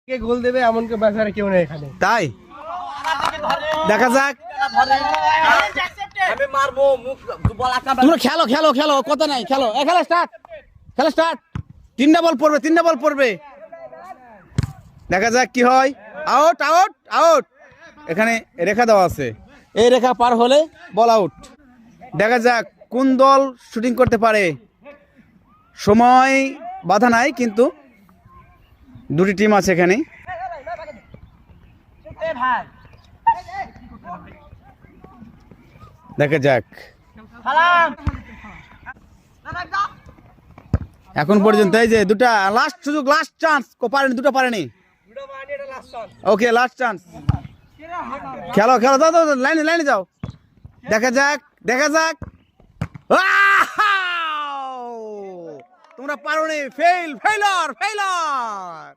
কে গোল দেবে এমন কেউ বাজারে কেউ নেই এখানে। তাই দেখা যাক। আমি মারবো মুখ বল আটকা। তোমরা খেলো খেলো খেলো কথা নাই, খেলো খেলা স্টার্ট, খেলা স্টার্ট। তিনটা বল পড়বে, তিনটা বল পড়বে। দেখা যাক কি হয়। Out out out. এখানে রেখা দেওয়া আছে, এই রেখা পার হলে বল আউট। দেখা যাক কোন দল শুটিং করতে পারে। সময় বাধা নাই, কিন্তু দুটি টিম আছে এখানে। দেখা যাক। এখন পর্যন্ত এই যে দুটা লাস্ট সুযোগ, লাস্ট চান্স। পারেনি, দুটো পারেনি। Okay last chance. খেলো খেলো, দাও দাও, লাইনে লাইনে যাও। দেখা যাক দেখা যাক। তোমরা পারোনি, ফেল, ফেইলার ফেইলার।